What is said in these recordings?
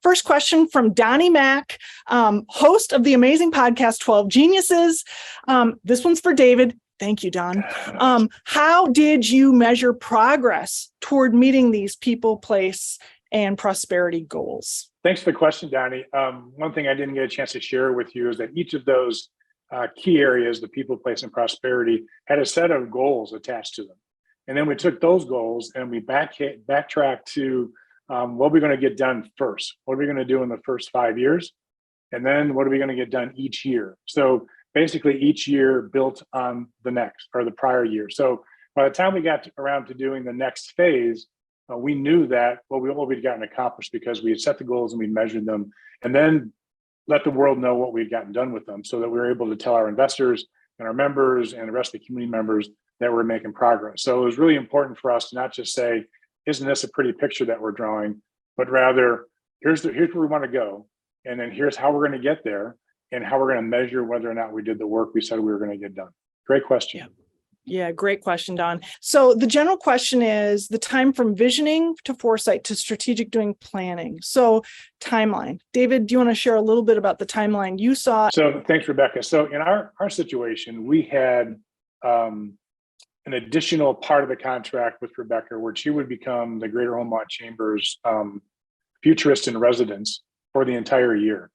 First question from Donnie Mack, host of the amazing podcast 12 Geniuses. This one's for David. Thank you, Don. How did you measure progress toward meeting these people, place, and prosperity goals? Thanks for the question, Donnie. One thing I didn't get a chance to share with you is that each of those key areas, the people, place, and prosperity, had a set of goals attached to them. And then we took those goals and we backtracked to what we're going to get done first. What are we going to do in the first 5 years? And then what are we going to get done each year? So basically each year built on the next or the prior year. So by the time we got around to doing the next phase, we knew that what we'd gotten accomplished because we had set the goals and we measured them and then let the world know what we'd gotten done with them so that we were able to tell our investors and our members and the rest of the community members that we're making progress. So it was really important for us to not just say, isn't this a pretty picture that we're drawing, but rather here's where we want to go. And then here's how we're going to get there and how we're going to measure whether or not we did the work we said we were going to get done. Great question. Yeah, great question, Don. So the general question is the time from visioning to foresight to strategic doing planning. So timeline. David, do you want to share a little bit about the timeline you saw? So thanks, Rebecca. So in our situation, we had an additional part of the contract with Rebecca where she would become the Greater Omaha Chamber's futurist in residence for the entire year.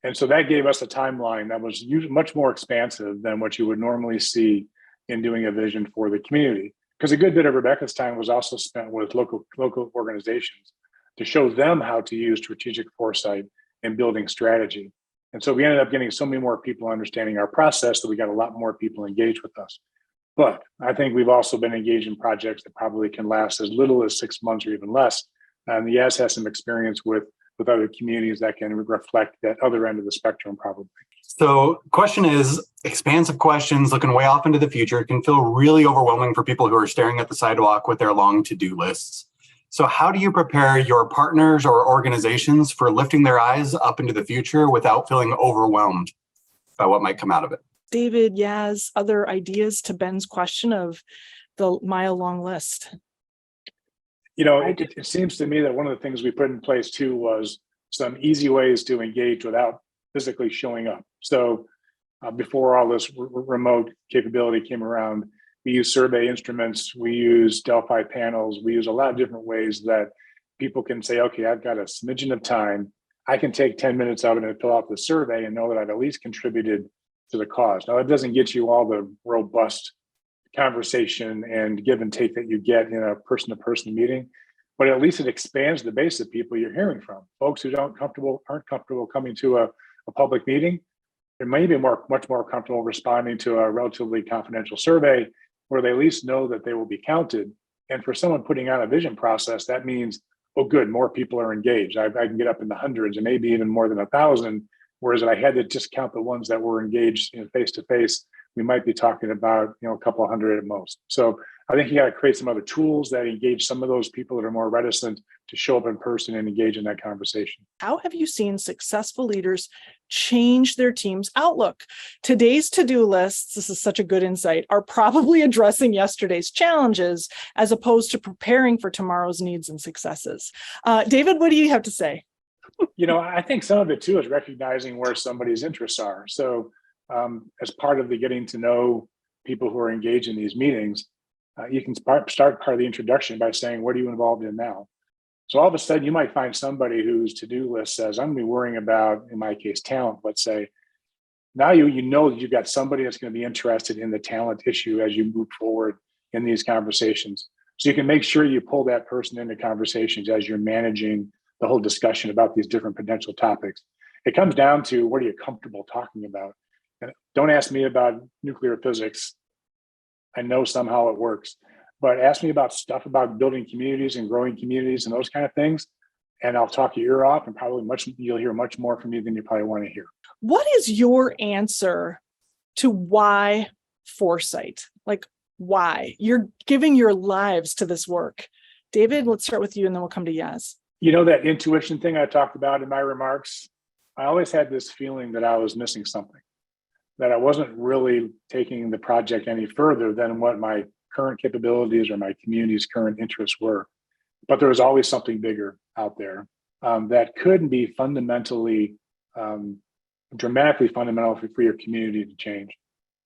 And so that gave us a timeline that was much more expansive than what you would normally see in doing a vision for the community. Because a good bit of Rebecca's time was also spent with local organizations to show them how to use strategic foresight in building strategy. And so we ended up getting so many more people understanding our process that we got a lot more people engaged with us. But I think we've also been engaged in projects that probably can last as little as 6 months or even less. And Yaz has some experience with other communities that can reflect that other end of the spectrum, probably. So question is, expansive questions looking way off into the future can feel really overwhelming for people who are staring at the sidewalk with their long to-do lists. So how do you prepare your partners or organizations for lifting their eyes up into the future without feeling overwhelmed by what might come out of it? David, Yaz, other ideas to Ben's question of the mile-long list? You know, it seems to me that one of the things we put in place too was some easy ways to engage without physically showing up. So before all this remote capability came around, we use survey instruments, we use Delphi panels, we use a lot of different ways that people can say, okay, I've got a smidgen of time. I can take 10 minutes out of it and fill out the survey and know that I've at least contributed to the cause. Now, that doesn't get you all the robust conversation and give and take that you get in a person-to-person meeting, but at least it expands the base of people you're hearing from. Folks who aren't comfortable coming to a public meeting, they may be much more comfortable responding to a relatively confidential survey where they at least know that they will be counted. And for someone putting out a vision process, that means, oh, good, more people are engaged. I can get up in the hundreds and maybe even more than 1,000. Whereas if I had to just count the ones that were engaged face to face, we might be talking about a couple of hundred at most. So I think you got to create some other tools that engage some of those people that are more reticent to show up in person and engage in that conversation. How have you seen successful leaders change their team's outlook? Today's to-do lists, this is such a good insight, are probably addressing yesterday's challenges as opposed to preparing for tomorrow's needs and successes. David, what do you have to say? I think some of it too is recognizing where somebody's interests are. So as part of the getting to know people who are engaged in these meetings, you can start part of the introduction by saying, what are you involved in now? So all of a sudden you might find somebody whose to-do list says, I'm going to be worrying about, in my case, talent, let's say. Now you know that you've got somebody that's going to be interested in the talent issue as you move forward in these conversations. So you can make sure you pull that person into conversations as you're managing the whole discussion about these different potential topics. It comes down to, what are you comfortable talking about? And don't ask me about nuclear physics. I know somehow it works, but ask me about stuff about building communities and growing communities and those kind of things. And I'll talk your ear off, and probably you'll hear much more from me than you probably want to hear. What is your answer to why foresight? Like, why? You're giving your lives to this work. David, let's start with you and then we'll come to Yaz. That intuition thing I talked about in my remarks, I always had this feeling that I was missing something, that I wasn't really taking the project any further than what my current capabilities or my community's current interests were. But there was always something bigger out there. that could be fundamentally, dramatically fundamental for your community to change.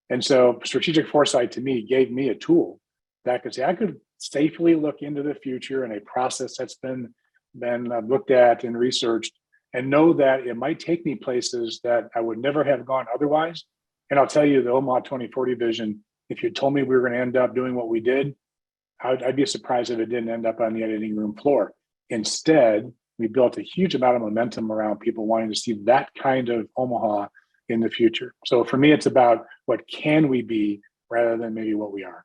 And so strategic foresight to me gave me a tool that could say, I could safely look into the future in a process that's been looked at and researched, and know that it might take me places that I would never have gone otherwise. And I'll tell you, the Omaha 2040 vision, if you told me we were going to end up doing what we did, I'd be surprised if it didn't end up on the editing room floor. Instead, we built a huge amount of momentum around people wanting to see that kind of Omaha in the future. So for me, it's about what can we be rather than maybe what we are.